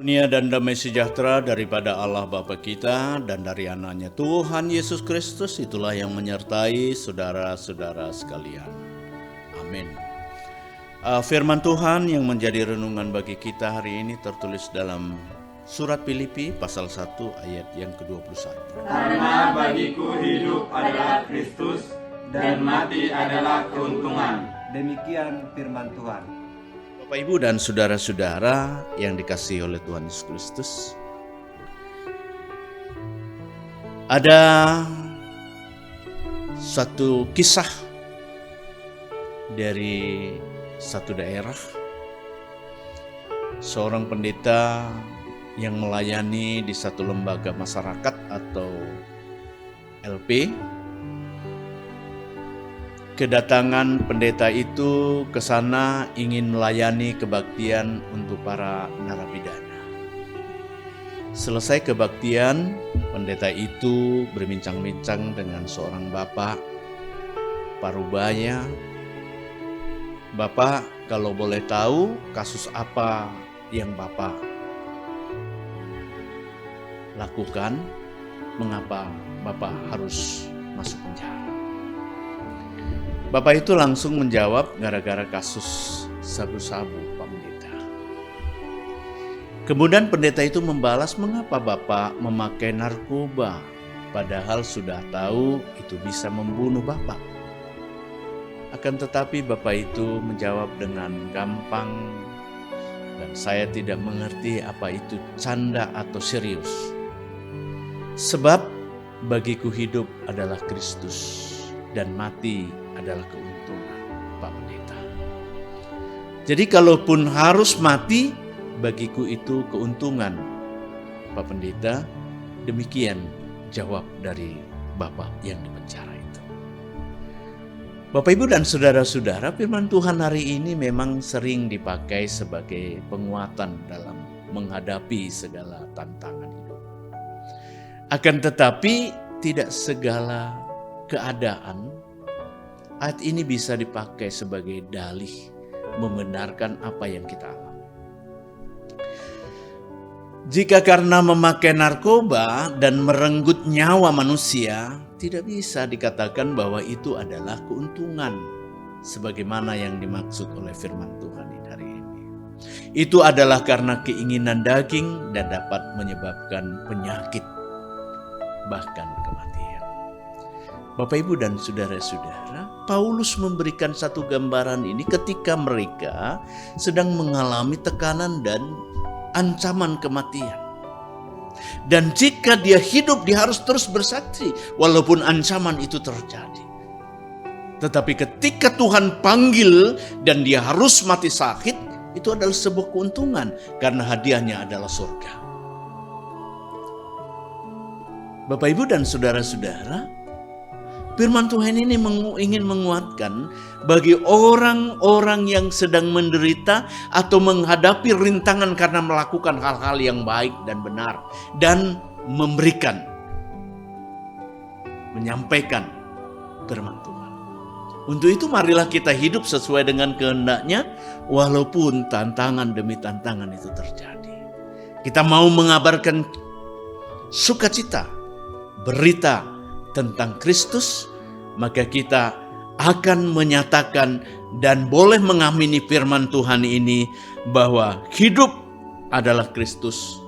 Dunia dan damai sejahtera daripada Allah Bapa kita dan dari anaknya Tuhan Yesus Kristus itulah yang menyertai saudara-saudara sekalian. Amin. Firman Tuhan yang menjadi renungan bagi kita hari ini tertulis dalam surat Filipi pasal 1 ayat yang ke-21. Karena bagiku hidup adalah Kristus dan mati adalah keuntungan. Demikian firman Tuhan. Bapak, Ibu, dan saudara-saudara yang dikasihi oleh Tuhan Yesus Kristus, ada satu kisah dari satu daerah, seorang pendeta yang melayani di satu lembaga masyarakat atau LP. Kedatangan pendeta itu ke sana ingin melayani kebaktian untuk para narapidana. Selesai kebaktian, pendeta itu berbincang-bincang dengan seorang bapak parubaya. Bapak, kalau boleh tahu kasus apa yang Bapak lakukan? Mengapa Bapak harus masuk penjara? Bapak itu langsung menjawab, gara-gara kasus sabu-sabu, Pak Pendeta. Kemudian pendeta itu membalas, mengapa Bapak memakai narkoba, padahal sudah tahu itu bisa membunuh Bapak. Akan tetapi Bapak itu menjawab dengan gampang, dan saya tidak mengerti apa itu canda atau serius. Sebab bagiku hidup adalah Kristus dan mati adalah keuntungan, Pak Pendeta. Jadi kalaupun harus mati, bagiku itu keuntungan, Pak Pendeta. Demikian jawab dari Bapak yang dipenjara itu. Bapak, Ibu, dan saudara-saudara, firman Tuhan hari ini memang sering dipakai sebagai penguatan dalam menghadapi segala tantangan hidup. Akan tetapi tidak segala keadaan ayat ini bisa dipakai sebagai dalih membenarkan apa yang kita alami. Jika karena memakai narkoba dan merenggut nyawa manusia, tidak bisa dikatakan bahwa itu adalah keuntungan sebagaimana yang dimaksud oleh firman Tuhan di hari ini. Itu adalah karena keinginan daging dan dapat menyebabkan penyakit, bahkan kematian. Bapak, Ibu, dan saudara-saudara, Paulus memberikan satu gambaran ini ketika mereka sedang mengalami tekanan dan ancaman kematian. Dan jika dia hidup, dia harus terus bersaksi walaupun ancaman itu terjadi. Tetapi ketika Tuhan panggil dan dia harus mati syahid, itu adalah sebuah keuntungan karena hadiahnya adalah surga. Bapak, Ibu, dan saudara-saudara, firman Tuhan ini ingin menguatkan bagi orang-orang yang sedang menderita atau menghadapi rintangan karena melakukan hal-hal yang baik dan benar dan menyampaikan firman Tuhan. Untuk itu marilah kita hidup sesuai dengan kehendaknya walaupun tantangan demi tantangan itu terjadi. Kita mau mengabarkan sukacita, berita tentang Kristus, maka kita akan menyatakan dan boleh mengamini firman Tuhan ini bahwa hidup adalah Kristus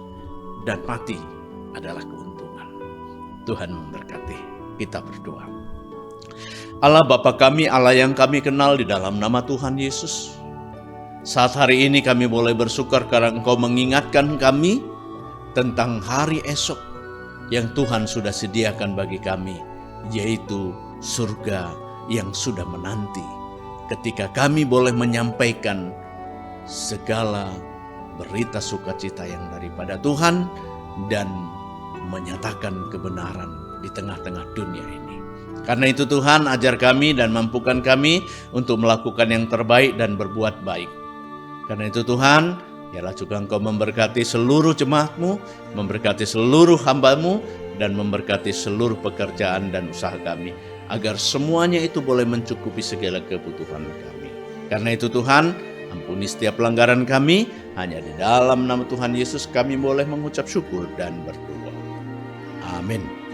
dan mati adalah keuntungan. Tuhan memberkati. Kita berdoa. Allah Bapa kami, Allah yang kami kenal di dalam nama Tuhan Yesus, saat hari ini kami boleh bersyukur karena Engkau mengingatkan kami tentang hari esok yang Tuhan sudah sediakan bagi kami, yaitu surga yang sudah menanti ketika kami boleh menyampaikan segala berita sukacita yang daripada Tuhan dan menyatakan kebenaran di tengah-tengah dunia ini. Karena itu Tuhan, ajar kami dan mampukan kami untuk melakukan yang terbaik dan berbuat baik. Karena itu Tuhan, biarlah juga Engkau memberkati seluruh jemaat-Mu, memberkati seluruh hamba-Mu, dan memberkati seluruh pekerjaan dan usaha kami, agar semuanya itu boleh mencukupi segala kebutuhan kami. Karena itu Tuhan, Ampuni setiap pelanggaran kami, hanya di dalam nama Tuhan Yesus kami boleh mengucap syukur dan berdoa. Amin.